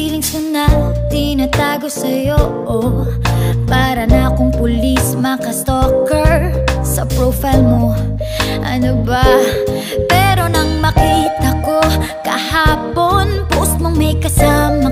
feelings ko na tinatago sa'yo, oh. Para na akong pulis, maka-stalker sa profile mo. Ano ba? Pero nang makita ko kahapon, post mong may kasama